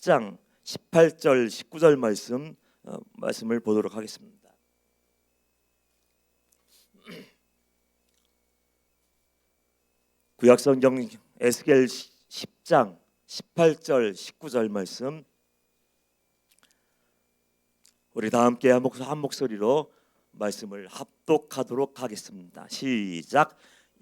10장 18절 19절 말씀을 보도록 하겠습니다. 구약성경 에스겔 10장 18절 19절 말씀, 우리 다 함께 한 목소리로 말씀을 합독하도록 하겠습니다. 시작.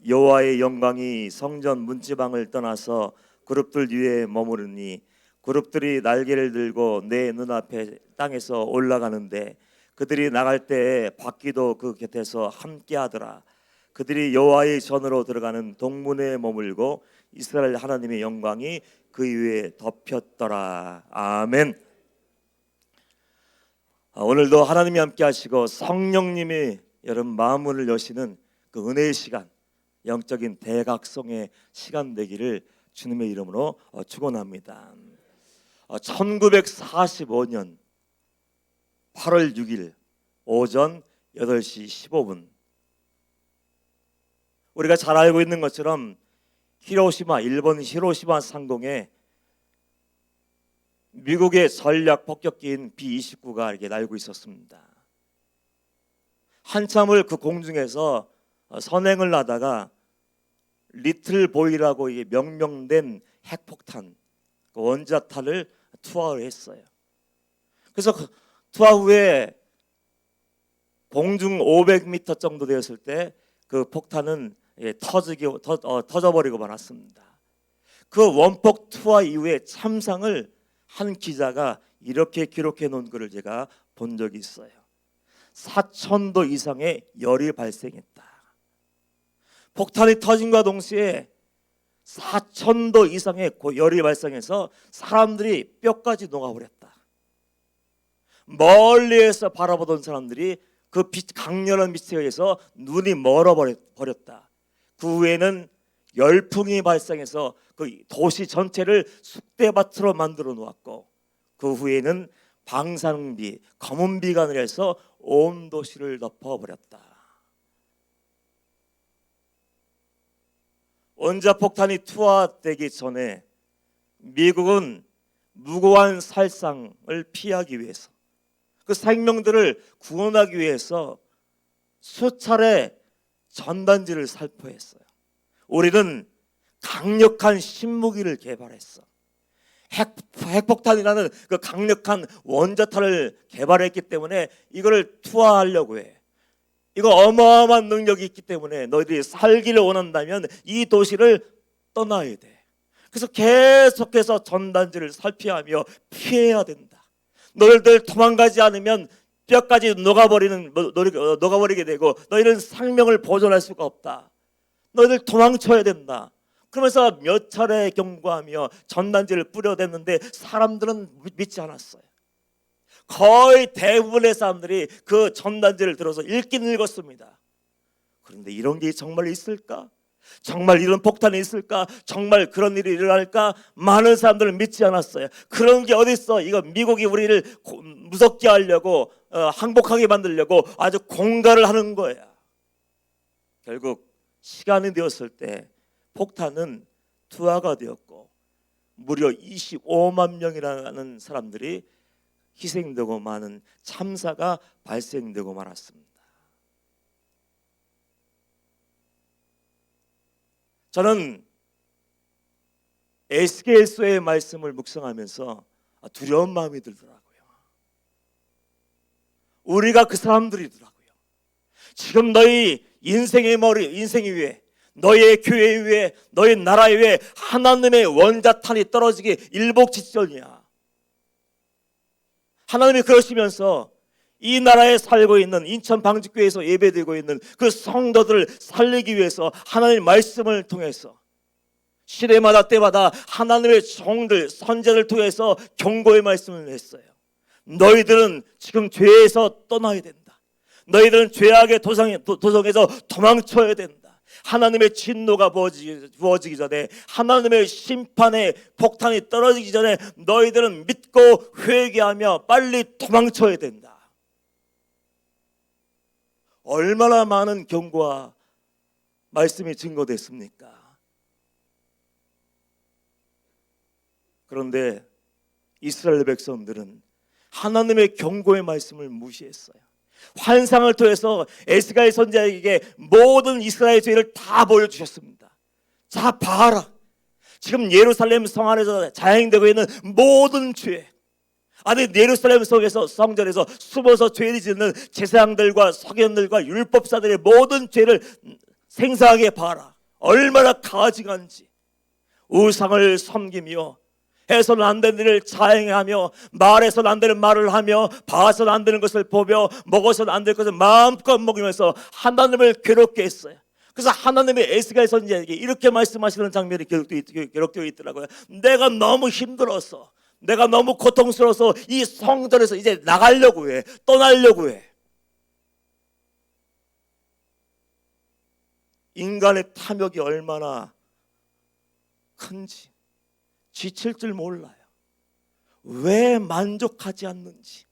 여호와의 영광이 성전 문지방을 떠나서 그룹들 위에 머무르니 그룹들이 날개를 들고 내 눈앞에 땅에서 올라가는데 그들이 나갈 때에 바퀴도 그 곁에서 함께하더라. 그들이 여호와의 전으로 들어가는 동문에 머물고 이스라엘 하나님의 영광이 그 위에 덮였더라. 아멘. 오늘도 하나님이 함께 하시고 성령님이 여러분 마음문을 여시는 그 은혜의 시간, 영적인 대각성의 시간 되기를 주님의 이름으로 축원합니다. 1945년 8월 6일 오전 8시 15분, 우리가 잘 알고 있는 것처럼 일본 히로시마 상공에 미국의 전략 폭격기인 B-29가 이렇게 날고 있었습니다. 한참을 그 공중에서 선행을 하다가 리틀 보이라고 명명된 핵폭탄, 그 원자탄을 투하를 했어요. 그래서 그 투하 후에 공중 500m 정도 되었을 때 그 폭탄은 터져버리고 말았습니다. 그 원폭 투하 이후에 참상을 한 기자가 이렇게 기록해 놓은 글을 제가 본 적이 있어요. 4,000도 이상의 열이 발생했다. 폭탄이 터짐과 동시에 4,000도 이상의 열이 발생해서 사람들이 뼈까지 녹아버렸다. 멀리에서 바라보던 사람들이 그 강렬한 빛에 의해서 눈이 멀어버렸다. 그 후에는 열풍이 발생해서 그 도시 전체를 쑥대밭으로 만들어 놓았고, 그 후에는 방사능비, 검은 비가 내려서 온 도시를 덮어버렸다. 원자폭탄이 투하되기 전에 미국은 무고한 살상을 피하기 위해서, 그 생명들을 구원하기 위해서 수차례 전단지를 살포했어요. 우리는 강력한 신무기를 개발했어. 핵폭탄이라는 그 강력한 원자탄을 개발했기 때문에 이거를 투하하려고 해. 이거 어마어마한 능력이 있기 때문에 너희들이 살기를 원한다면 이 도시를 떠나야 돼. 그래서 계속해서 전단지를 살피하며 피해야 된다. 너희들 도망가지 않으면 뼈까지 녹아버리게 되고 너희는 생명을 보존할 수가 없다. 너희들 도망쳐야 된다. 그러면서 몇 차례 경고하며 전단지를 뿌려댔는데 사람들은 믿지 않았어요. 거의 대부분의 사람들이 그 전단지를 들어서 읽긴 읽었습니다. 그런데 이런 게 정말 있을까? 정말 이런 폭탄이 있을까? 정말 그런 일이 일어날까? 많은 사람들은 믿지 않았어요. 그런 게 어딨어? 이거 미국이 우리를 무섭게 하려고, 항복하게 만들려고 아주 공갈을 하는 거야. 결국 시간이 되었을 때 폭탄은 투하가 되었고 무려 25만 명이라는 사람들이 희생되고 많은 참사가 발생되고 말았습니다. 저는 에스겔서의 말씀을 묵상하면서 두려운 마음이 들더라고요. 우리가 그 사람들이더라고요. 지금 너희 인생 위에, 너희의 교회 위에, 너희 나라 위에 하나님의 원자탄이 떨어지기 일복직전이야. 하나님이 그러시면서 이 나라에 살고 있는 인천 방직교회에서 예배드리고 있는 그 성도들을 살리기 위해서 하나님의 말씀을 통해서 시대마다 때마다 하나님의 종들, 선지자를 통해서 경고의 말씀을 했어요. 너희들은 지금 죄에서 떠나야 된다. 너희들은 죄악의 도성에서 도망쳐야 된다. 하나님의 진노가 부어지기 전에, 하나님의 심판의 폭탄이 떨어지기 전에 너희들은 믿고 회개하며 빨리 도망쳐야 된다. 얼마나 많은 경고와 말씀이 증거됐습니까? 그런데 이스라엘 백성들은 하나님의 경고의 말씀을 무시했어요. 환상을 통해서 에스겔 선지자에게 모든 이스라엘 죄를 다 보여주셨습니다. 자, 봐라. 지금 예루살렘 성 안에서 자행되고 있는 모든 죄, 아니 예루살렘 성에서 성전에서 숨어서 죄를 짓는 제사장들과 서기관들과 율법사들의 모든 죄를 생생하게 봐라. 얼마나 가증한지. 우상을 섬기며 해서는 안 되는 일을 자행하며 말해서는 안 되는 말을 하며 봐서는 안 되는 것을 보며 먹어서는 안 될 것을 마음껏 먹으면서 하나님을 괴롭게 했어요. 그래서 하나님의 에스겔 선지자에게 이렇게 말씀하시는 장면이 기록되어 있더라고요. 내가 너무 힘들어서, 내가 너무 고통스러워서 이 성전에서 이제 나가려고 해, 떠나려고 해. 인간의 탐욕이 얼마나 큰지 지칠 줄 몰라요. 왜 만족하지 않는지,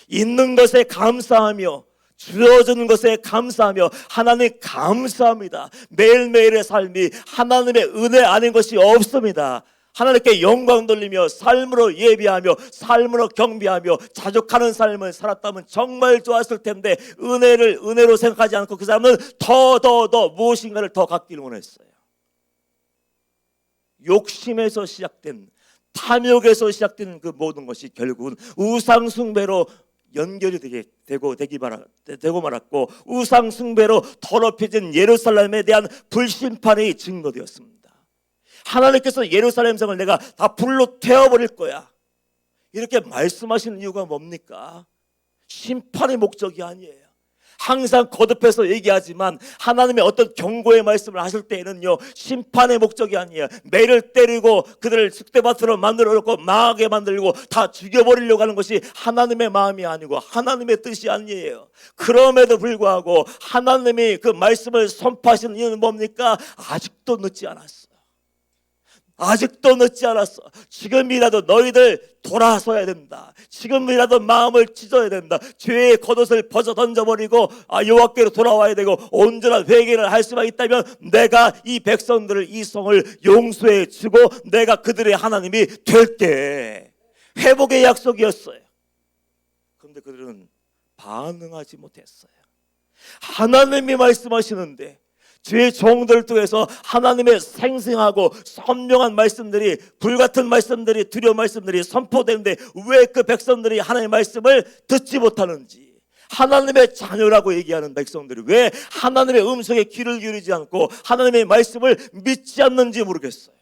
있는 것에 감사하며 주어지는 것에 감사하며 하나님 감사합니다. 매일매일의 삶이 하나님의 은혜 아닌 것이 없습니다. 하나님께 영광 돌리며 삶으로 예비하며 삶으로 경배하며 자족하는 삶을 살았다면 정말 좋았을 텐데 은혜를 은혜로 생각하지 않고 그 사람은 더 무엇인가를 더 갖기를 원했어요. 욕심에서 시작된, 탐욕에서 시작된 그 모든 것이 결국은 우상 숭배로 연결이 되고 말았고, 우상 숭배로 더럽혀진 예루살렘에 대한 불심판이 증거되었습니다. 하나님께서 예루살렘 성을 내가 다 불로 태워버릴 거야, 이렇게 말씀하시는 이유가 뭡니까? 심판의 목적이 아니에요. 항상 거듭해서 얘기하지만 하나님의 어떤 경고의 말씀을 하실 때에는요, 심판의 목적이 아니에요. 매를 때리고 그들을 쑥대밭으로 만들어 놓고 망하게 만들고 다 죽여버리려고 하는 것이 하나님의 마음이 아니고 하나님의 뜻이 아니에요. 그럼에도 불구하고 하나님이 그 말씀을 선포하시는 이유는 뭡니까? 아직도 늦지 않았어. 아직도 늦지 않았어. 지금이라도 너희들 돌아서야 된다. 지금이라도 마음을 찢어야 된다. 죄의 겉옷을 벗어 던져버리고 여호와께로 돌아와야 되고 온전한 회개를 할 수만 있다면 내가 이 백성들을, 이 성을 용서해 주고 내가 그들의 하나님이 될게. 회복의 약속이었어요. 그런데 그들은 반응하지 못했어요. 하나님이 말씀하시는데 주의 종들을 통해서 하나님의 생생하고 선명한 말씀들이, 불같은 말씀들이, 두려운 말씀들이 선포되는데 왜 그 백성들이 하나님의 말씀을 듣지 못하는지, 하나님의 자녀라고 얘기하는 백성들이 왜 하나님의 음성에 귀를 기울이지 않고 하나님의 말씀을 믿지 않는지 모르겠어요.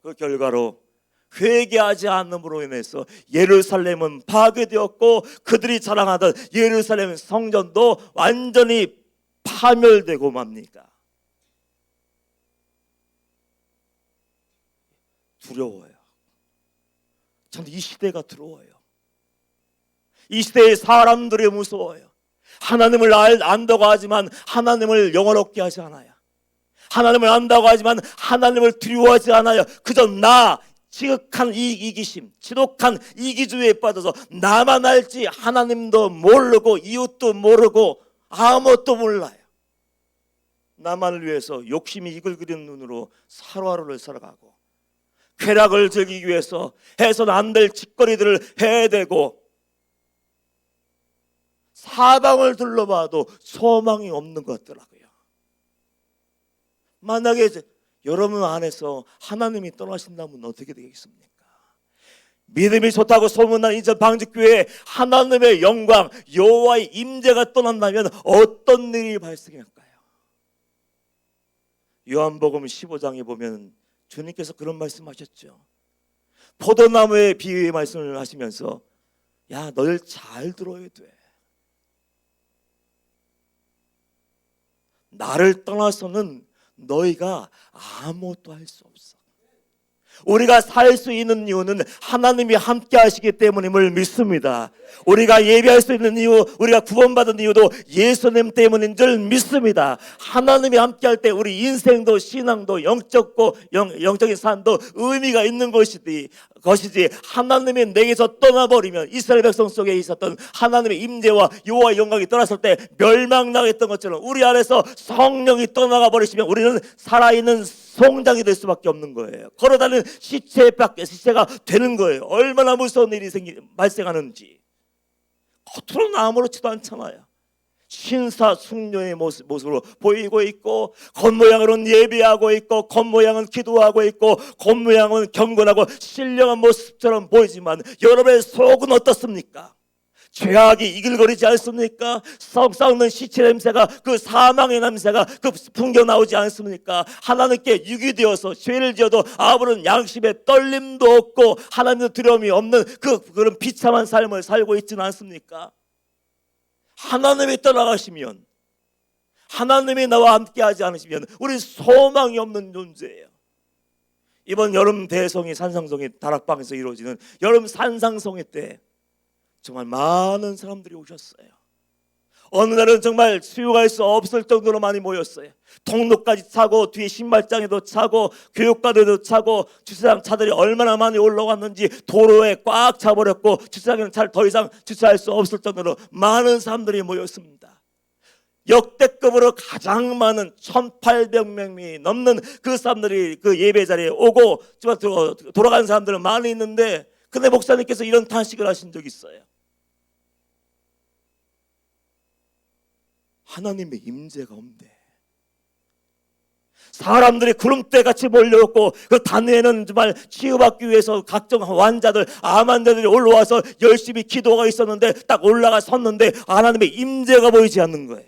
그 결과로 회개하지 않음으로 인해서 예루살렘은 파괴되었고 그들이 자랑하던 예루살렘 성전도 완전히 파멸되고 맙니다. 두려워요. 저는 이 시대가 두려워요. 이 시대의 사람들이 무서워요. 하나님을 안다고 하지만 하나님을 영원롭게 하지 않아요. 하나님을 안다고 하지만 하나님을 두려워하지 않아요. 그저 지극한 이기심, 지독한 이기주의에 빠져서 나만 알지 하나님도 모르고 이웃도 모르고 아무것도 몰라요. 나만을 위해서 욕심이 이글거리는 눈으로 하루하루를 살아가고 쾌락을 즐기기 위해서 해서는 안 될 짓거리들을 해대고 사방을 둘러봐도 소망이 없는 것 같더라고요. 만약에 여러분 안에서 하나님이 떠나신다면 어떻게 되겠습니까? 믿음이 좋다고 소문난 이전 방직교회에 하나님의 영광, 여호와의 임재가 떠난다면 어떤 일이 발생할까요? 요한복음 15장에 보면 주님께서 그런 말씀하셨죠. 포도나무의 비유의 말씀을 하시면서 야, 너를 잘 들어야 돼. 나를 떠나서는 너희가 아무것도 할 수 없어. 우리가 살 수 있는 이유는 하나님이 함께 하시기 때문임을 믿습니다. 우리가 예배할 수 있는 이유, 우리가 구원받은 이유도 예수님 때문인 줄 믿습니다. 하나님이 함께 할 때 우리 인생도 신앙도 영적인 삶도 의미가 있는 것이지, 것이지, 하나님이 내게서 떠나버리면 이스라엘 백성 속에 있었던 하나님의 임재와 여호와의 영광이 떠났을 때 멸망당했던 것처럼 우리 안에서 성령이 떠나가 버리시면 우리는 살아있는 송장이 될 수밖에 없는 거예요. 걸어다니는 시체가 되는 거예요. 얼마나 무서운 일이 발생하는지. 겉으로는 아무렇지도 않잖아요. 신사숙녀의 모습으로 보이고 있고, 겉모양으로는 예배하고 있고, 겉모양은 기도하고 있고, 겉모양은 경건하고 신령한 모습처럼 보이지만 여러분의 속은 어떻습니까? 죄악이 이글거리지 않습니까? 썩는 시체 냄새가, 그 사망의 냄새가 그 풍겨 나오지 않습니까? 하나님께 유기되어서 죄를 지어도 아무런 양심의 떨림도 없고 하나님의 두려움이 없는 그런 비참한 삶을 살고 있지는 않습니까? 하나님이 떠나가시면, 하나님이 나와 함께하지 않으시면 우리 소망이 없는 존재예요. 이번 여름 대성이 산상성이 다락방에서 이루어지는 여름 산상성회 때 정말 많은 사람들이 오셨어요. 어느 날은 정말 수용할 수 없을 정도로 많이 모였어요. 통로까지 차고 뒤에 신발장에도 차고 교육과대도 차고 주차장 차들이 얼마나 많이 올라왔는지 도로에 꽉 차버렸고 주차장에는 잘 더 이상 주차할 수 없을 정도로 많은 사람들이 모였습니다. 역대급으로 가장 많은 1,800명이 넘는 그 사람들이 그 예배 자리에 오고 돌아가는 사람들은 많이 있는데, 근데 목사님께서 이런 탄식을 하신 적이 있어요. 하나님의 임재가 없네. 사람들이 구름대같이 몰려오고 그 단위에는 정말 치유받기 위해서 각종 환자들, 암 환자들이 올라와서 열심히 기도가 있었는데 딱 올라가 섰는데 하나님의 임재가 보이지 않는 거예요.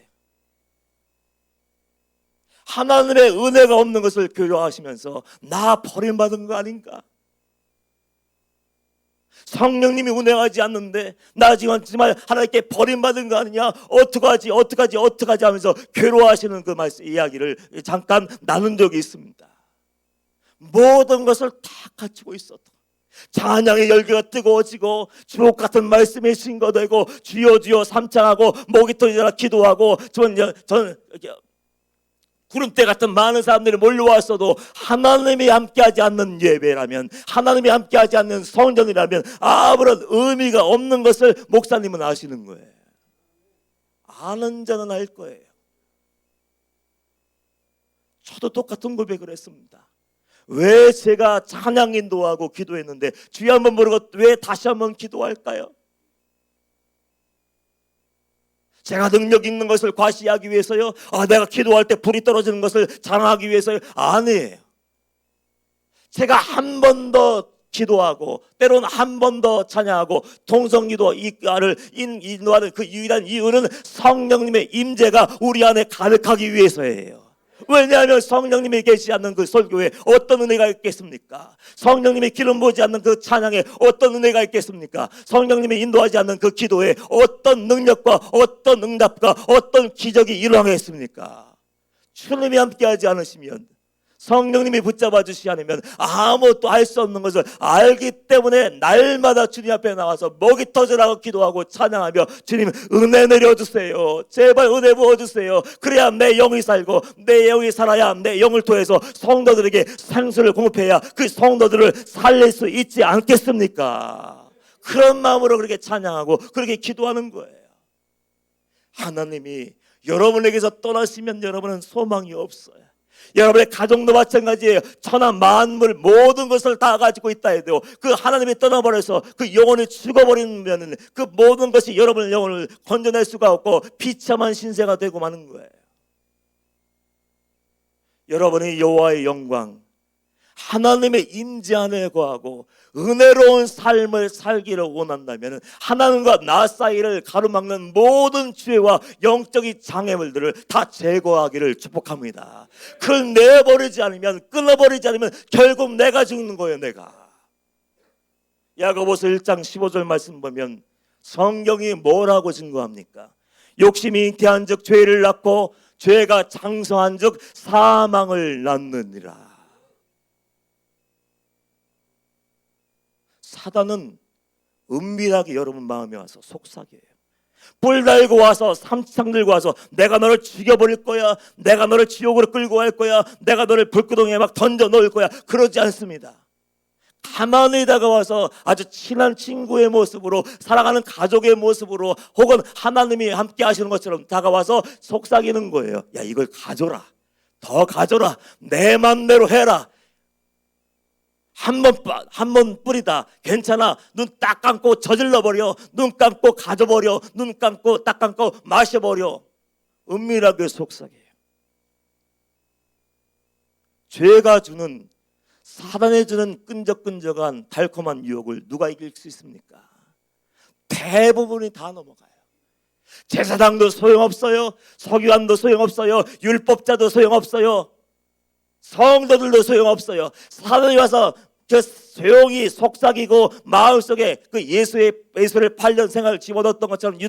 하나님의 은혜가 없는 것을 괴로워하시면서 나 버림받은 거 아닌가? 성령님이 운행하지 않는데 나 지금 정말 하나님께 버림받은 거 아니냐? 어떡하지 하면서 괴로워하시는 그 이야기를 잠깐 나눈 적이 있습니다. 모든 것을 다 갖추고 있어도 찬양의 열기가 뜨거워지고 주옥 같은 말씀이 신거되고 주여 주여 삼창하고 목이 터지라 기도하고 저는 구름대 같은 많은 사람들이 몰려왔어도 하나님이 함께하지 않는 예배라면, 하나님이 함께하지 않는 성전이라면 아무런 의미가 없는 것을 목사님은 아시는 거예요. 아는 자는 알 거예요. 저도 똑같은 고백을 했습니다. 왜 제가 찬양 인도하고 기도했는데 주여 한번 부르고 왜 다시 한번 기도할까요? 제가 능력 있는 것을 과시하기 위해서요? 내가 기도할 때 불이 떨어지는 것을 자랑하기 위해서요? 아니에요. 제가 한 번 더 기도하고 때로는 한 번 더 찬양하고 통성기도 이가를 인도하는 그 유일한 이유는 성령님의 임재가 우리 안에 가득하기 위해서예요. 왜냐하면 성령님이 계시지 않는 그 설교에 어떤 은혜가 있겠습니까? 성령님이 기름 부지 않는 그 찬양에 어떤 은혜가 있겠습니까? 성령님이 인도하지 않는 그 기도에 어떤 능력과 어떤 응답과 어떤 기적이 일어나겠습니까? 주님이 함께하지 않으시면, 성령님이 붙잡아 주시지 않으면 아무것도 할 수 없는 것을 알기 때문에 날마다 주님 앞에 나와서 목이 터져라고 기도하고 찬양하며 주님 은혜 내려주세요. 제발 은혜 부어주세요. 그래야 내 영이 살고 내 영이 살아야 내 영을 통해서 성도들에게 생수를 공급해야 그 성도들을 살릴 수 있지 않겠습니까? 그런 마음으로 그렇게 찬양하고 그렇게 기도하는 거예요. 하나님이 여러분에게서 떠나시면 여러분은 소망이 없어요. 여러분의 가정도 마찬가지예요. 천하 만물 모든 것을 다 가지고 있다 해도 그 하나님이 떠나버려서 그 영혼이 죽어버리면 그 모든 것이 여러분의 영혼을 건져낼 수가 없고 비참한 신세가 되고 마는 거예요. 여러분이 여호와의 영광, 하나님의 임재 안에 거하고 은혜로운 삶을 살기를 원한다면 하나님과 나 사이를 가로막는 모든 죄와 영적인 장애물들을 다 제거하기를 축복합니다. 그걸 내버리지 않으면, 끊어버리지 않으면 결국 내가 죽는 거예요. 내가. 야고보서 1장 15절 말씀 보면 성경이 뭐라고 증거합니까? 욕심이 잉태한 즉 죄를 낳고 죄가 장성한 즉 사망을 낳느니라. 사단은 은밀하게 여러분 마음에 와서 속삭여요. 뿔 달고 와서 삼창 들고 와서 내가 너를 죽여버릴 거야, 내가 너를 지옥으로 끌고 갈 거야, 내가 너를 불구덩이에 막 던져 놓을 거야. 그러지 않습니다. 가만히 다가와서 아주 친한 친구의 모습으로, 사랑하는 가족의 모습으로, 혹은 하나님이 함께 하시는 것처럼 다가와서 속삭이는 거예요. 야, 이걸 가져라, 더 가져라, 내 맘대로 해라, 한 번 뿌리다, 괜찮아, 눈 딱 감고 저질러 버려, 눈 감고 가져버려, 눈 감고 딱 감고 마셔버려. 은밀하게 속삭여요. 죄가 주는, 사단이 주는 끈적끈적한 달콤한 유혹을 누가 이길 수 있습니까? 대부분이 다 넘어가요. 제사장도 소용없어요, 서기관도 소용없어요, 율법자도 소용없어요, 성도들도 소용없어요. 사단이 와서 저 조용히 속삭이고 마음속에 그 예수를 8년 생활을 집어넣었던 것처럼,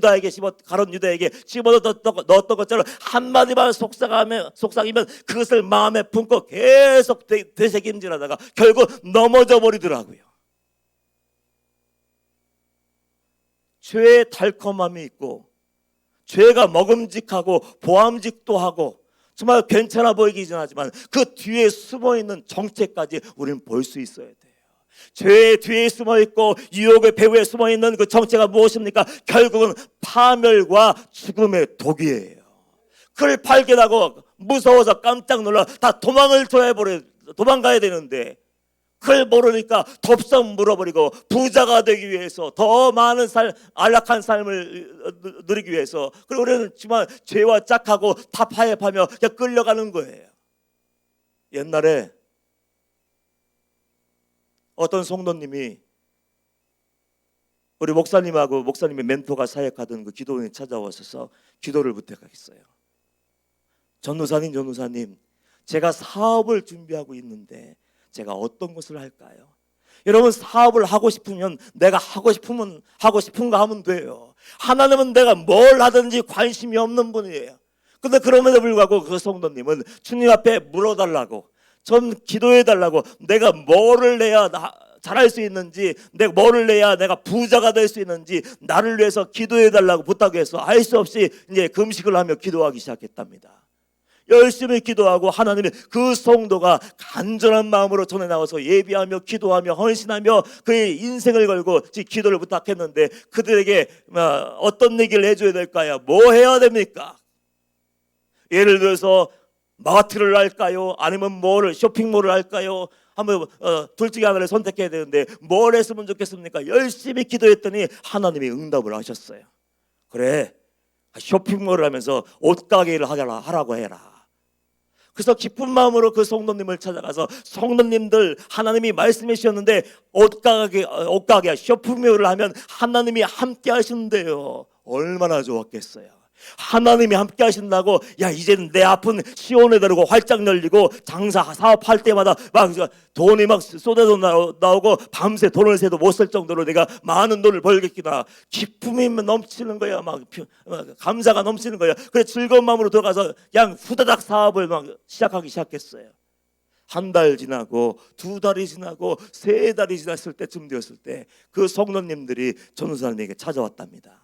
가론 유다에게 집어넣었던 것처럼 한마디만 속삭이면 그것을 마음에 품고 계속 되새김질하다가 결국 넘어져 버리더라고요. 죄의 달콤함이 있고, 죄가 먹음직하고 보암직도 하고 정말 괜찮아 보이긴 하지만 그 뒤에 숨어있는 정체까지 우리는 볼 수 있어야 돼요. 죄의 뒤에 숨어있고 유혹의 배후에 숨어있는 그 정체가 무엇입니까? 결국은 파멸과 죽음의 독이에요. 그걸 발견하고 무서워서 깜짝 놀라 다 도망가야 되는데, 그걸 모르니까 덥석 물어버리고 부자가 되기 위해서, 더 많은 안락한 삶을 누리기 위해서, 그리고 우리는 정말 죄와 짝하고 타파해파며 그냥 끌려가는 거예요. 옛날에 어떤 성도님이 우리 목사님하고 목사님의 멘토가 사역하던 그 기도원에 찾아와서 기도를 부탁했어요. 전도사님, 제가 사업을 준비하고 있는데 제가 어떤 것을 할까요? 여러분, 사업을 하고 싶으면 내가 하고 싶은 거 하면 돼요. 하나님은 내가 뭘 하든지 관심이 없는 분이에요. 근데 그럼에도 불구하고 그 성도님은 주님 앞에 물어달라고, 좀 기도해달라고, 내가 뭐를 내야 잘할 수 있는지, 내가 뭐를 내야 내가 부자가 될 수 있는지 나를 위해서 기도해달라고 부탁해서 할 수 없이 이제 금식을 하며 기도하기 시작했답니다. 열심히 기도하고 하나님이 그 성도가 간절한 마음으로 전에 나와서 예비하며 기도하며 헌신하며 그의 인생을 걸고 기도를 부탁했는데, 그들에게 어떤 얘기를 해줘야 될까요? 뭐 해야 됩니까? 예를 들어서 마트를 할까요? 아니면 쇼핑몰을 할까요? 한번 둘 중에 하나를 선택해야 되는데 뭘 했으면 좋겠습니까? 열심히 기도했더니 하나님이 응답을 하셨어요. 그래, 쇼핑몰을 하면서 옷가게를 하라고 해라. 그래서 기쁜 마음으로 그 성도님을 찾아가서, 성도님들, 하나님이 말씀해 주셨는데 옷가게 쇼핑몰을 하면 하나님이 함께 하신대요. 얼마나 좋았겠어요. 하나님이 함께 하신다고, 야, 이제는 내 앞은 시온에 다르고 활짝 열리고 장사 사업할 때마다 막 돈이 막 쏟아져 나오고 밤새 돈을 새도 못 쓸 정도로 내가 많은 돈을 벌겠구나. 기쁨이 넘치는 거야. 막 감사가 넘치는 거야. 그래 즐거운 마음으로 들어가서 그냥 후다닥 사업을 막 시작했어요. 한 달 지나고 2달이 지나고 3달이 지났을 때쯤 되었을 때 그 성도님들이 전도사님에게 찾아왔답니다.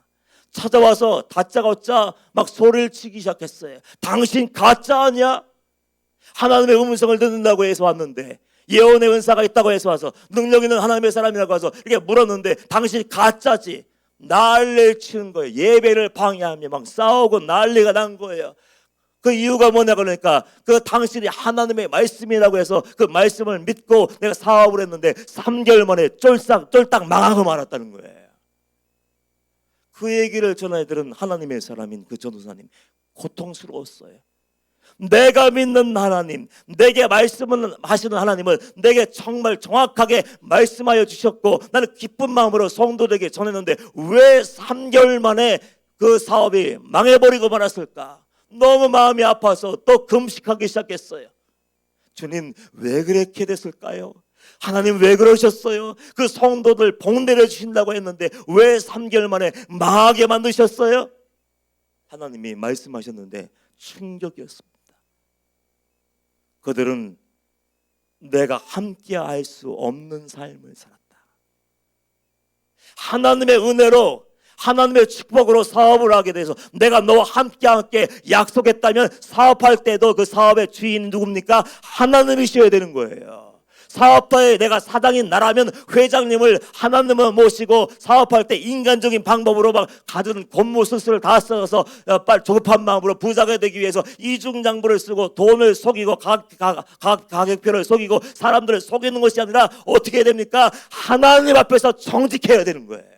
찾아와서 다짜고짜 막 소리를 치기 시작했어요. 당신 가짜 아니야? 하나님의 음성을 듣는다고 해서 왔는데, 예언의 은사가 있다고 해서 와서, 능력 있는 하나님의 사람이라고 해서 이렇게 물었는데 당신이 가짜지? 난리를 치는 거예요. 예배를 방해하며 막 싸우고 난리가 난 거예요. 그 이유가 뭐냐 그러니까, 그 당신이 하나님의 말씀이라고 해서 그 말씀을 믿고 내가 사업을 했는데 3개월 만에 쫄딱 망하고 말았다는 거예요. 그 얘기를 전해 들은 하나님의 사람인 그 전도사님 고통스러웠어요. 내가 믿는 하나님, 내게 말씀을 하시는 하나님은 내게 정말 정확하게 말씀하여 주셨고 나는 기쁜 마음으로 성도들에게 전했는데 왜 3개월 만에 그 사업이 망해버리고 말았을까? 너무 마음이 아파서 또 금식하기 시작했어요. 주님, 왜 그렇게 됐을까요? 하나님 왜 그러셨어요? 그 성도들 복 내려주신다고 했는데 왜 3개월 만에 망하게 만드셨어요? 하나님이 말씀하셨는데 충격이었습니다. 그들은 내가 함께 할 수 없는 삶을 살았다. 하나님의 은혜로, 하나님의 축복으로 사업을 하게 돼서 내가 너와 함께 약속했다면 사업할 때도 그 사업의 주인이 누굽니까? 하나님이셔야 되는 거예요. 사업화에 내가 사장인 나라면 회장님을 하나님을 모시고 사업할 때 인간적인 방법으로 막 가진 권모술수를 다 써서 빨리 조급한 마음으로 부자가 되기 위해서 이중장부를 쓰고 돈을 속이고 가격표를 속이고 사람들을 속이는 것이 아니라 어떻게 해야 됩니까? 하나님 앞에서 정직해야 되는 거예요.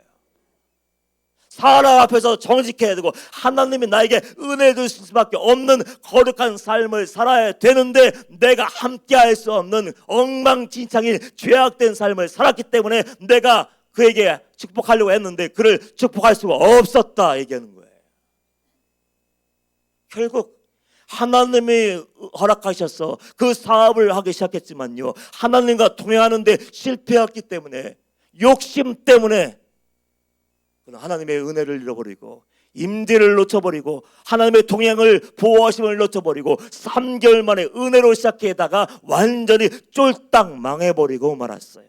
사람 앞에서 정직해야 되고 하나님이 나에게 은혜 주실 수밖에 없는 거룩한 삶을 살아야 되는데 내가 함께할 수 없는 엉망진창인 죄악된 삶을 살았기 때문에 내가 그에게 축복하려고 했는데 그를 축복할 수가 없었다 얘기하는 거예요. 결국 하나님이 허락하셔서 그 사업을 하기 시작했지만요, 하나님과 동행하는데 실패했기 때문에, 욕심 때문에 하나님의 은혜를 잃어버리고 임재를 놓쳐버리고 하나님의 동행을 보호하심을 놓쳐버리고 3개월 만에 은혜로 시작하다가 완전히 쫄딱 망해버리고 말았어요.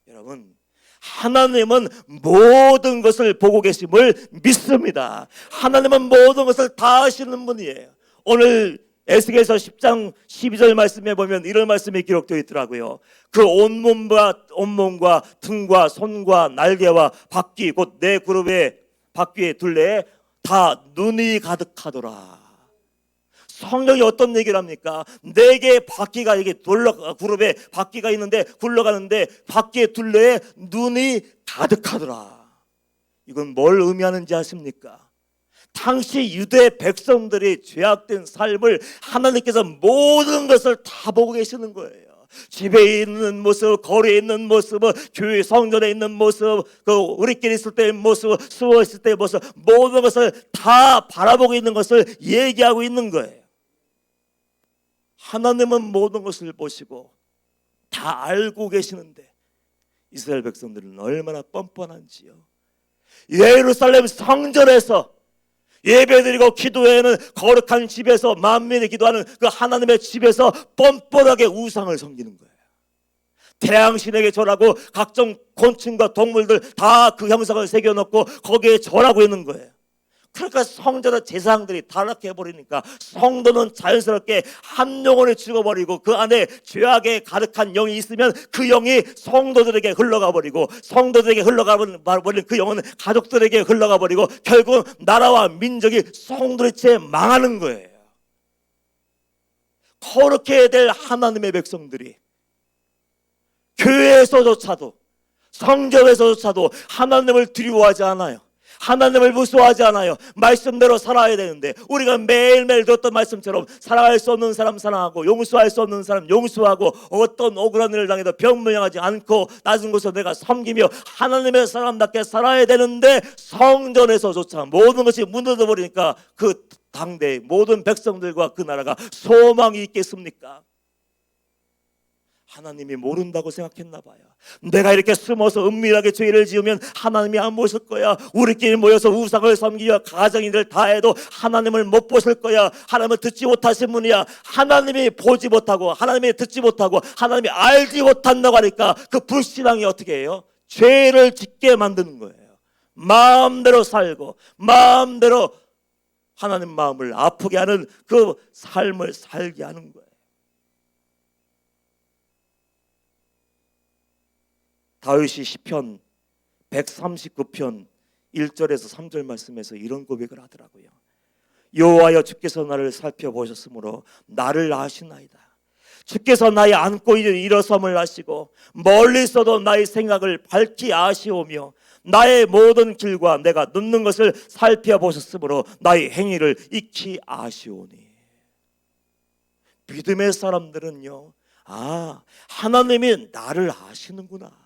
여러분, 하나님은 모든 것을 보고 계심을 믿습니다. 하나님은 모든 것을 다 아시는 분이에요. 오늘 에스겔서 10장 12절 말씀에 보면 이런 말씀이 기록되어 있더라고요. 그 온몸과 등과 손과 날개와 바퀴 곧 네 그룹의 바퀴의 둘레에 다 눈이 가득하더라. 성경이 어떤 얘기를 합니까? 네 개의 바퀴가 이게 그룹에 바퀴가 있는데 굴러가는데 바퀴의 둘레에 눈이 가득하더라. 이건 뭘 의미하는지 아십니까? 당시 유대 백성들이 죄악된 삶을 하나님께서 모든 것을 다 보고 계시는 거예요. 집에 있는 모습, 거리에 있는 모습, 교회 성전에 있는 모습, 그 우리끼리 있을 때의 모습, 수어 있을 때의 모습, 모든 것을 다 바라보고 있는 것을 얘기하고 있는 거예요. 하나님은 모든 것을 보시고 다 알고 계시는데 이스라엘 백성들은 얼마나 뻔뻔한지요. 예루살렘 성전에서 예배드리고 기도회는 거룩한 집에서 만민이 기도하는 그 하나님의 집에서 뻔뻔하게 우상을 섬기는 거예요. 태양신에게 절하고 각종 곤충과 동물들 다 그 형상을 새겨놓고 거기에 절하고 있는 거예요. 그러니까 성전의 제사장들이 타락해버리니까 성도는 자연스럽게 한 영혼을 죽어버리고 그 안에 죄악에 가득한 영이 있으면 그 영이 성도들에게 흘러가버리고 성도들에게 흘러가버린 그 영은 가족들에게 흘러가버리고 결국 나라와 민족이 송두리째 망하는 거예요. 거룩해야 될 하나님의 백성들이 교회에서조차도 성전에서조차도 하나님을 두려워하지 않아요. 하나님을 무서워하지 않아요. 말씀대로 살아야 되는데 우리가 매일매일 듣던 말씀처럼 사랑할 수 없는 사람 사랑하고 용서할 수 없는 사람 용서하고 어떤 억울한 일을 당해도 병명하지 않고 낮은 곳에서 내가 섬기며 하나님의 사람답게 살아야 되는데 성전에서조차 모든 것이 무너져 버리니까 그 당대의 모든 백성들과 그 나라가 소망이 있겠습니까? 하나님이 모른다고 생각했나 봐요. 내가 이렇게 숨어서 은밀하게 죄를 지으면 하나님이 안 보실 거야. 우리끼리 모여서 우상을 섬기며 가정인들 다 해도 하나님을 못 보실 거야. 하나님은 듣지 못하신 분이야. 하나님이 보지 못하고 하나님이 듣지 못하고 하나님이 알지 못한다고 하니까 그 불신앙이 어떻게 해요? 죄를 짓게 만드는 거예요. 마음대로 살고 마음대로 하나님 마음을 아프게 하는 그 삶을 살게 하는 거예요. 다윗이 시편 139편 1절에서 3절 말씀에서 이런 고백을 하더라고요. 여호와여 주께서 나를 살펴보셨으므로 나를 아시나이다. 주께서 나의 안고 일어섬을 아시고 멀리서도 나의 생각을 밝히 아시오며 나의 모든 길과 내가 눕는 것을 살펴보셨으므로 나의 행위를 익히 아시오니. 믿음의 사람들은요, 하나님이 나를 아시는구나.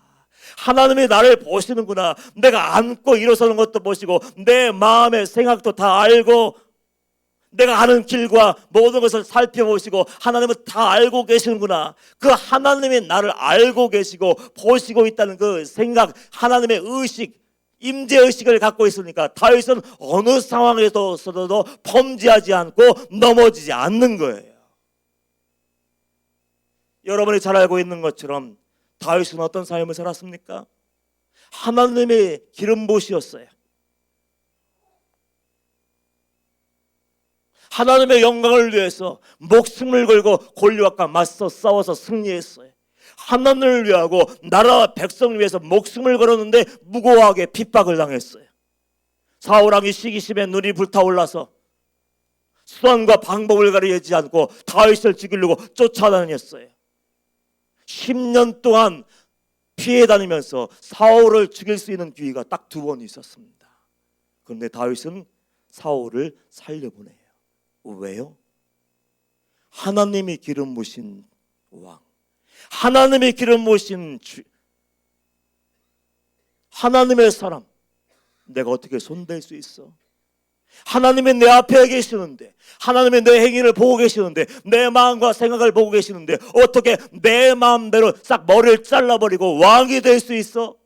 하나님이 나를 보시는구나. 내가 앉고 일어서는 것도 보시고 내 마음의 생각도 다 알고 내가 가는 길과 모든 것을 살펴보시고 하나님은 다 알고 계시는구나. 그 하나님이 나를 알고 계시고 보시고 있다는 그 생각, 하나님의 의식, 임재의식을 갖고 있으니까 다윗은 어느 상황에서도 범죄하지 않고 넘어지지 않는 거예요. 여러분이 잘 알고 있는 것처럼 다윗은 어떤 삶을 살았습니까? 하나님의 기름 부으셨어요. 하나님의 영광을 위해서 목숨을 걸고 골리앗과 맞서 싸워서 승리했어요. 하나님을 위하고 나라와 백성을 위해서 목숨을 걸었는데 무고하게 핍박을 당했어요. 사울왕이 시기심에 눈이 불타올라서 수단과 방법을 가리지 않고 다윗을 죽이려고 쫓아다녔어요. 10년 동안 피해 다니면서 사울을 죽일 수 있는 기회가 딱 2번 있었습니다. 그런데 다윗은 사울을 살려보내요. 왜요? 하나님이 기름 부으신 왕, 하나님이 기름 부으신 하나님의 사람, 내가 어떻게 손댈 수 있어? 하나님이 내 앞에 계시는데, 하나님이 내 행위를 보고 계시는데, 내 마음과 생각을 보고 계시는데 어떻게 내 마음대로 싹 머리를 잘라버리고 왕이 될 수 있어?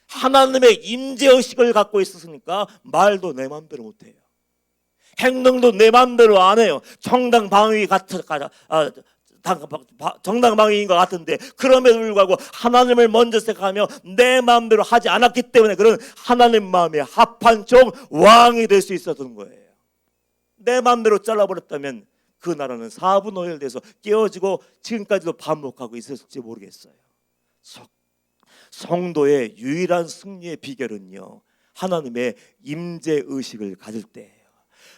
하나님의 임재의식을 갖고 있었으니까 말도 내 마음대로 못해요. 행동도 내 마음대로 안 해요. 정당방위인 것 같은데, 그럼에도 불구하고 하나님을 먼저 생각하며 내 마음대로 하지 않았기 때문에 그런 하나님 마음에 합한 종 왕이 될 수 있었던 거예요. 내 마음대로 잘라버렸다면 그 나라는 사분오열돼서 깨어지고 지금까지도 반복하고 있었을지 모르겠어요. 성도의 유일한 승리의 비결은요, 하나님의 임재의식을 가질 때예요.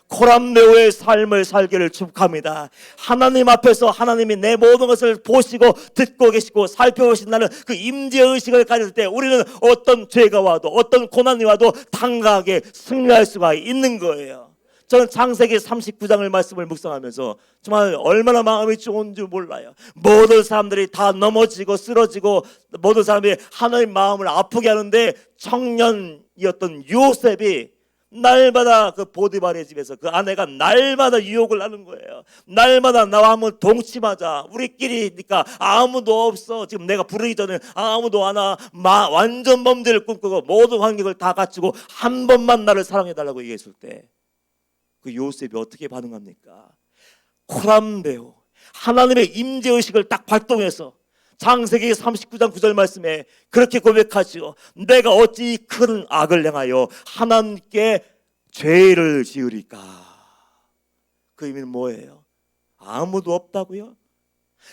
코람네오의 삶을 살기를 축복합니다. 하나님 앞에서 하나님이 내 모든 것을 보시고 듣고 계시고 살펴보신다는 그 임재의식을 가질 때 우리는 어떤 죄가 와도 어떤 고난이 와도 당당하게 승리할 수가 있는 거예요. 저는 창세기 39장을 말씀을 묵상하면서 정말 얼마나 마음이 좋은 줄 몰라요. 모든 사람들이 다 넘어지고 쓰러지고 모든 사람이 하나님 마음을 아프게 하는데 청년이었던 요셉이 날마다 그 보디발의 집에서 그 아내가 날마다 유혹을 하는 거예요. 날마다 나와 한번 동침하자. 우리끼리니까 아무도 없어. 지금 내가 부르기 전에 아무도 안 와. 완전 범죄를 꿈꾸고 모든 환경을 다 갖추고 한 번만 나를 사랑해달라고 얘기했을 때 그 요셉이 어떻게 반응합니까? 코람데오, 하나님의 임재의식을 딱 발동해서 창세기 39장 9절 말씀에 그렇게 고백하지요. 내가 어찌 큰 악을 행하여 하나님께 죄를 지으리까. 그 의미는 뭐예요? 아무도 없다고요?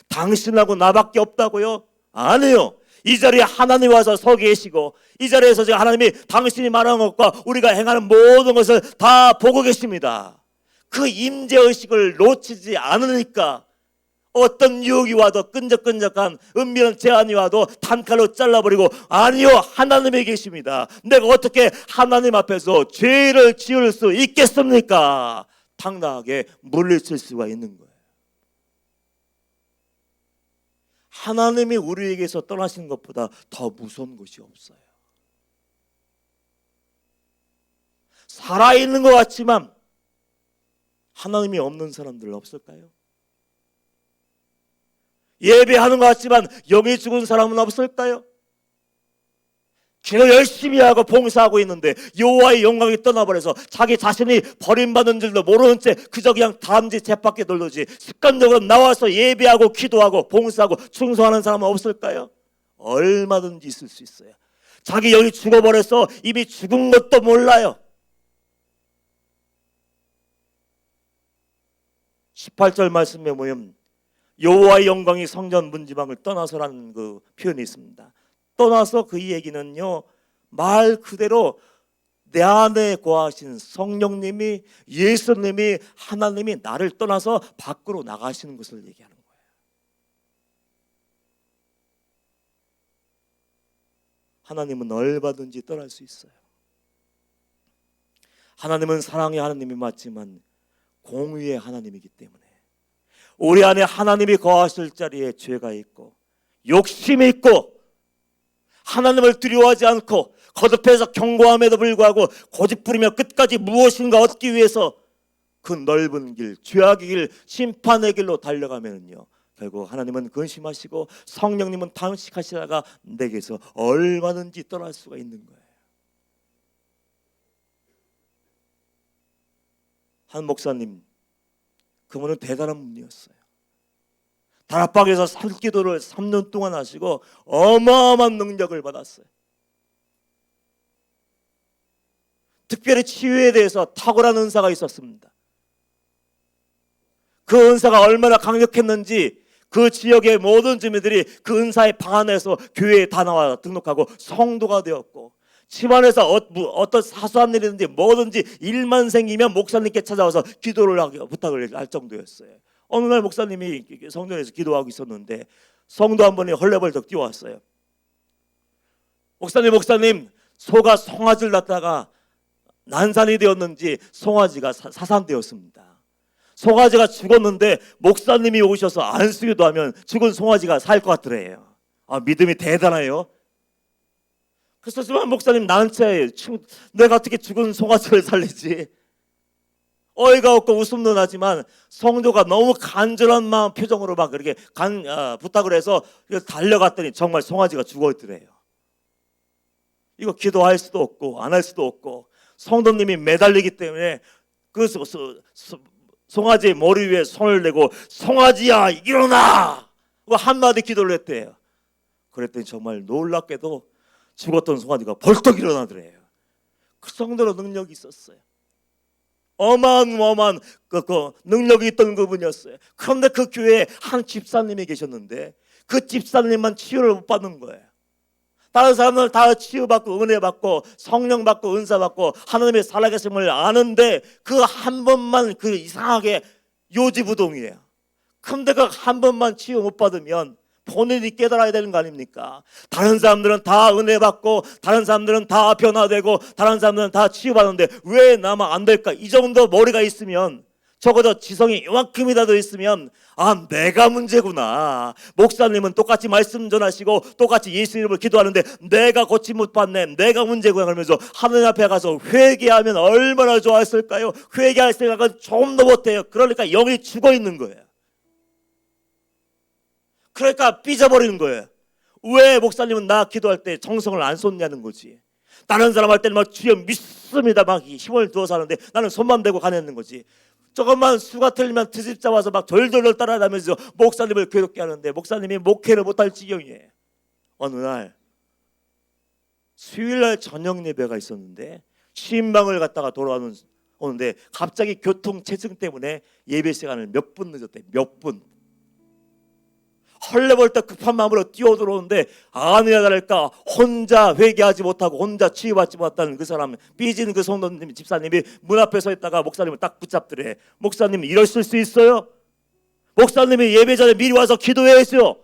당신하고 나밖에 없다고요? 아니요. 이 자리에 하나님이 와서 서 계시고 이 자리에서 지금 하나님이 당신이 말하는 것과 우리가 행하는 모든 것을 다 보고 계십니다. 그 임재의식을 놓치지 않으니까 어떤 유혹이 와도 끈적끈적한 은밀한 제안이 와도 단칼로 잘라버리고 아니요, 하나님이 계십니다. 내가 어떻게 하나님 앞에서 죄를 지을 수 있겠습니까? 당당하게 물리칠 수가 있는 거예요. 하나님이 우리에게서 떠나시는 것보다 더 무서운 것이 없어요. 살아있는 것 같지만 하나님이 없는 사람들 없을까요? 예배하는 것 같지만 영이 죽은 사람은 없을까요? 기도 열심히 하고 봉사하고 있는데 여호와의 영광이 떠나버려서 자기 자신이 버림받은 줄도 모르는 채 그저 그냥 단지 쳇바퀴 돌듯이 습관적으로 나와서 예배하고 기도하고 봉사하고 충성하는 사람은 없을까요? 얼마든지 있을 수 있어요. 자기 영이 죽어버려서 이미 죽은 것도 몰라요. 18절 말씀에 보면 여호와의 영광이 성전 문지방을 떠나서라는 그 표현이 있습니다. 떠나서 그 얘기는요, 말 그대로 내 안에 거하신 성령님이, 예수님이, 하나님이 나를 떠나서 밖으로 나가시는 것을 얘기하는 거예요. 하나님은 얼마든지 떠날 수 있어요. 하나님은 사랑의 하나님이 맞지만 공의의 하나님이기 때문에 우리 안에 하나님이 거하실 자리에 죄가 있고 욕심이 있고 하나님을 두려워하지 않고 거듭해서 경고함에도 불구하고 고집부리며 끝까지 무엇인가 얻기 위해서 그 넓은 길, 죄악의 길, 심판의 길로 달려가면요, 결국 하나님은 근심하시고 성령님은 탄식하시다가 내게서 얼마든지 떠날 수가 있는 거예요. 한 목사님, 그분은 대단한 분이었어요. 다락방에서 산기도를 3년 동안 하시고 어마어마한 능력을 받았어요. 특별히 치유에 대해서 탁월한 은사가 있었습니다. 그 은사가 얼마나 강력했는지 그 지역의 모든 주민들이 그 은사의 방 안에서 교회에 다 나와 등록하고 성도가 되었고, 집안에서 어떤 사소한 일이든지 뭐든지 일만 생기면 목사님께 찾아와서 기도를 하고 부탁을 할 정도였어요. 어느 날 목사님이 성전에서 기도하고 있었는데 성도 한 분이 헐레벌떡 뛰어왔어요. 목사님, 소가 송아지를 낳다가 난산이 되었는지 송아지가 사산되었습니다. 송아지가 죽었는데 목사님이 오셔서 안수기도 하면 죽은 송아지가 살 것 같더래요. 믿음이 대단해요. 그래서 목사님, 내가 어떻게 죽은 송아지를 살리지? 어이가 없고 웃음도 나지만 성도가 너무 간절한 마음 표정으로 막 그렇게 부탁을 해서 달려갔더니 정말 송아지가 죽어있더래요. 이거 기도할 수도 없고 안 할 수도 없고, 성도님이 매달리기 때문에 그 송아지의 머리 위에 손을 대고 송아지야 일어나! 한마디 기도를 했대요. 그랬더니 정말 놀랍게도 죽었던 송아지가 벌떡 일어나더래요. 그 정도로 능력이 있었어요. 어마어마한 그 능력이 있던 그분이었어요. 그런데 그 교회에 한 집사님이 계셨는데 그 집사님만 치유를 못 받는 거예요. 다른 사람들 다 치유받고 은혜받고 성령받고 은사받고 하나님의 살아계심을 아는데 그 한 번만 그 이상하게 요지부동이에요. 그런데 그 한 번만 치유 못 받으면 본인이 깨달아야 되는 거 아닙니까? 다른 사람들은 다 은혜받고 다른 사람들은 다 변화되고 다른 사람들은 다 치유받는데 왜 나만 안 될까? 이 정도 머리가 있으면, 적어도 지성이 이만큼이라도 있으면 내가 문제구나. 목사님은 똑같이 말씀 전하시고 똑같이 예수 이름으로 기도하는데 내가 고침 못 받네, 내가 문제구나 그러면서 하나님 앞에 가서 회개하면 얼마나 좋았을까요? 회개할 생각은 조금도 못해요. 그러니까 영이 죽어있는 거예요. 그러니까 삐져버리는 거예요. 왜 목사님은 나 기도할 때 정성을 안 쏟냐는 거지. 다른 사람 할 때는 막 주여 믿습니다 막 힘을 두어서 하는데 나는 손만 대고 가내는 거지. 조금만 수가 틀리면 트집 잡아서 막 덜덜덜 따라다니면서 목사님을 괴롭게 하는데 목사님이 목회를 못할 지경이에요. 어느 날 수요일날 저녁 예배가 있었는데 신방을 갔다가 돌아오는데 갑자기 교통체증 때문에 예배 시간을 몇 분 늦었대. 몇 분. 헐레벌떡 급한 마음으로 뛰어들어오는데 아니나 다를까 혼자 회개하지 못하고 혼자 치유받지 못했다는 그 사람, 삐진 그 성도님 집사님이 문 앞에 서 있다가 목사님을 딱 붙잡더래. 목사님 이러실 수 있어요? 목사님이 예배 전에 미리 와서 기도해야죠.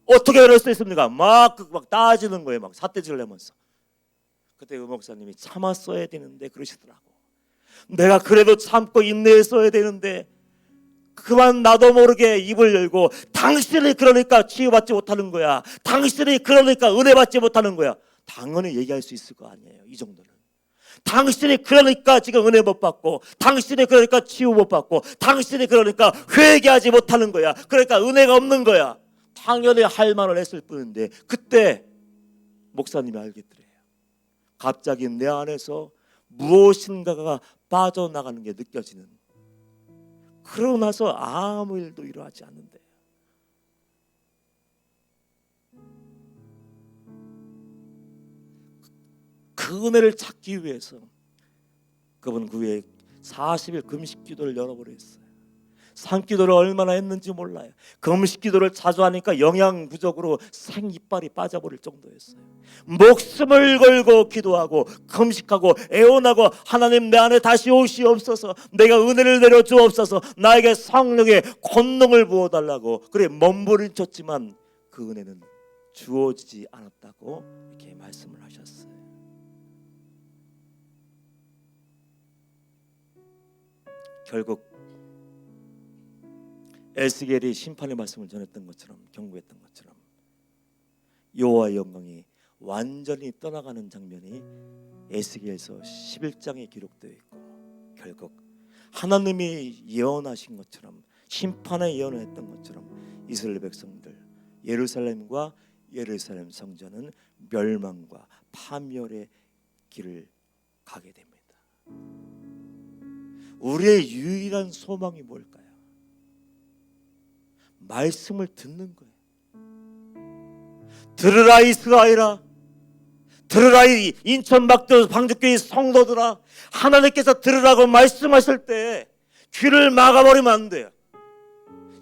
어떻게 이럴 수 있습니까? 막 따지는 거예요. 막 삿대질을 하면서. 그때 그 목사님이 참았어야 되는데 그러시더라고. 내가 그래도 참고 인내했어야 되는데 그만 나도 모르게 입을 열고 당신이 그러니까 치유받지 못하는 거야, 당신이 그러니까 은혜받지 못하는 거야. 당연히 얘기할 수 있을 거 아니에요. 이 정도는 당신이 그러니까 지금 은혜 못 받고, 당신이 그러니까 치유 못 받고, 당신이 그러니까 회개하지 못하는 거야, 그러니까 은혜가 없는 거야. 당연히 할 말을 했을 뿐인데 그때 목사님이 알겠더래요. 갑자기 내 안에서 무엇인가가 빠져나가는 게 느껴지는, 그러고 나서 아무 일도 일어나지 않는데 그 은혜를 찾기 위해서 그분은 그 후에 40일 금식 기도를 여러 번 했어요. 산기도를 얼마나 했는지 몰라요. 금식 기도를 자주 하니까 영양 부족으로 생이빨이 빠져버릴 정도였어요. 목숨을 걸고 기도하고 금식하고 애원하고 하나님 내 안에 다시 오시옵소서, 내가 은혜를 내려주옵소서, 나에게 성령의 권능을 부어달라고 그래 몸부림쳤지만 그 은혜는 주어지지 않았다고 이렇게 말씀을 하셨어요. 결국 에스겔이 심판의 말씀을 전했던 것처럼, 경고했던 것처럼 여호와의 영광이 완전히 떠나가는 장면이 에스겔서 11장에 기록되어 있고, 결국 하나님이 예언하신 것처럼, 심판의 예언을 했던 것처럼 이스라엘 백성들, 예루살렘과 예루살렘 성전은 멸망과 파멸의 길을 가게 됩니다. 우리의 유일한 소망이 뭘까요? 말씀을 듣는 거예요. 들으라 이스라엘아, 들으라 이 인천 막도 방주교회 성도들아, 하나님께서 들으라고 말씀하실 때 귀를 막아버리면 안 돼요.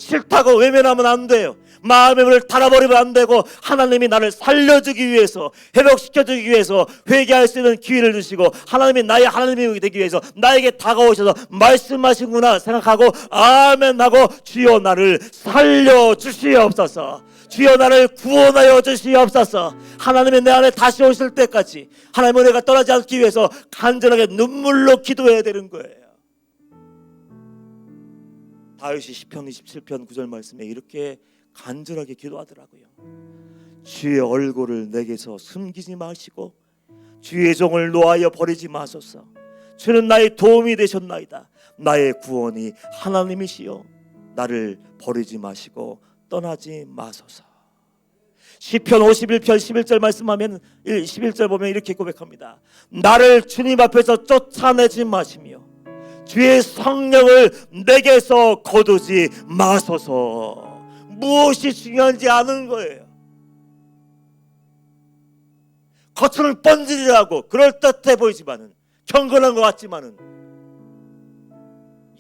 싫다고 외면하면 안 돼요. 마음의 문을 닫아버리면 안 되고, 하나님이 나를 살려주기 위해서, 회복시켜주기 위해서 회개할 수 있는 기회를 주시고, 하나님이 나의 하나님이 되기 위해서 나에게 다가오셔서 말씀하시구나 생각하고 아멘 하고, 주여 나를 살려주시옵소서, 주여 나를 구원하여 주시옵소서. 하나님이 내 안에 다시 오실 때까지 하나님의 은혜가 떠나지 않기 위해서 간절하게 눈물로 기도해야 되는 거예요. 다윗이 시편 27편 9절 말씀에 이렇게 간절하게 기도하더라고요. 주의 얼굴을 내게서 숨기지 마시고 주의 종을 놓아여 버리지 마소서. 주는 나의 도움이 되셨나이다. 나의 구원이 하나님이시여 나를 버리지 마시고 떠나지 마소서. 시편 51편 11절 말씀하면 11절 보면 이렇게 고백합니다. 나를 주님 앞에서 쫓아내지 마시며 주의 성령을 내게서 거두지 마소서. 무엇이 중요한지 아는 거예요. 겉으로는 번지르하고 그럴듯해 보이지만은, 경건한 것 같지만은,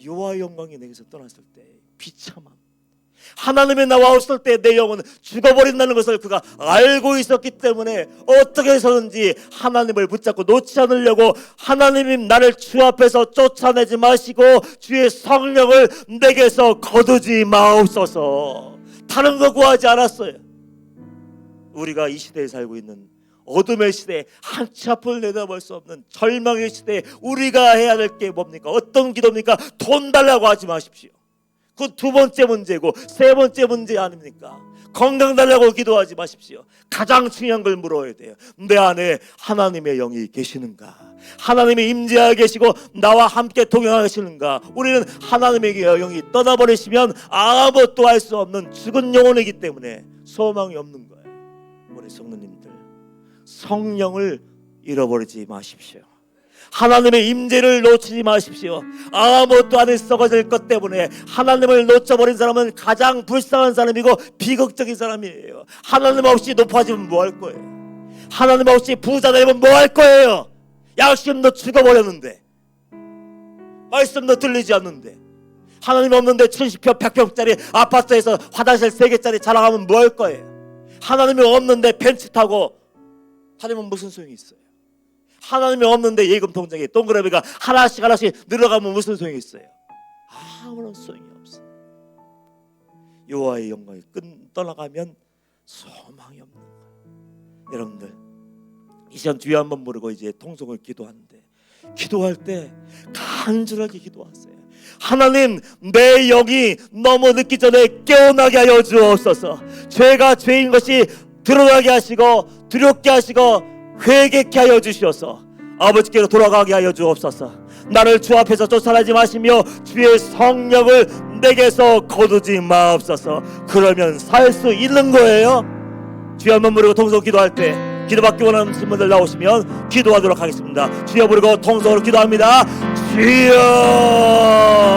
여호와의 영광이 내게서 떠났을 때 비참함, 하나님의 나와 없을 때 내 영혼은 죽어버린다는 것을 그가 알고 있었기 때문에 어떻게 해서든지 하나님을 붙잡고 놓지 않으려고, 하나님이 나를 주 앞에서 쫓아내지 마시고 주의 성령을 내게서 거두지 마옵소서. 다른 거 구하지 않았어요. 우리가 이 시대에 살고 있는 어둠의 시대에, 한치 앞을 내다볼 수 없는 절망의 시대에 우리가 해야 될 게 뭡니까? 어떤 기도입니까? 돈 달라고 하지 마십시오. 그 두 번째 문제고 세 번째 문제 아닙니까? 건강 달라고 기도하지 마십시오. 가장 중요한 걸 물어야 돼요. 내 안에 하나님의 영이 계시는가? 하나님이 임재하여 계시고 나와 함께 동행하시는가? 우리는 하나님의 영이 떠나버리시면 아무것도 할 수 없는 죽은 영혼이기 때문에 소망이 없는 거예요. 우리 성도님들, 성령을 잃어버리지 마십시오. 하나님의 임재를 놓치지 마십시오. 아무것도 안 해 썩어질 것 때문에 하나님을 놓쳐버린 사람은 가장 불쌍한 사람이고 비극적인 사람이에요. 하나님 없이 높아지면 뭐 할 거예요? 하나님 없이 부자 되면 뭐 할 거예요? 양심도 죽어버렸는데, 말씀도 들리지 않는데, 하나님 없는데 70평 100평짜리 아파트에서 화장실 3개짜리 자랑하면 뭐 할 거예요? 하나님이 없는데 벤츠 타고 다니면 무슨 소용이 있어요? 하나님이 없는데 예금 통장에 동그라미가 하나씩 늘어가면 무슨 소용이 있어요? 아무런 소용이 없어요. 여호와의 영광이 떠나가면 소망이 없는 거예요. 여러분들, 이 시간 주여 한번 부르고 이제 통성을 기도하는데, 기도할 때 간절하게 기도하세요. 하나님, 내 영이 너무 늦기 전에 깨어나게 하여 주옵소서. 죄가 죄인 것이 드러나게 하시고 두렵게 하시고 회개케 하여 주시옵소서. 아버지께로 돌아가게 하여 주옵소서. 나를 주 앞에서 쫓아내지 마시며 주의 성령을 내게서 거두지 마옵소서. 그러면 살 수 있는 거예요. 주여 한번 부르고 통성 기도할 때, 기도받기 원하는 분들 나오시면 기도하도록 하겠습니다. 주여 부르고 통성으로 기도합니다. 주여.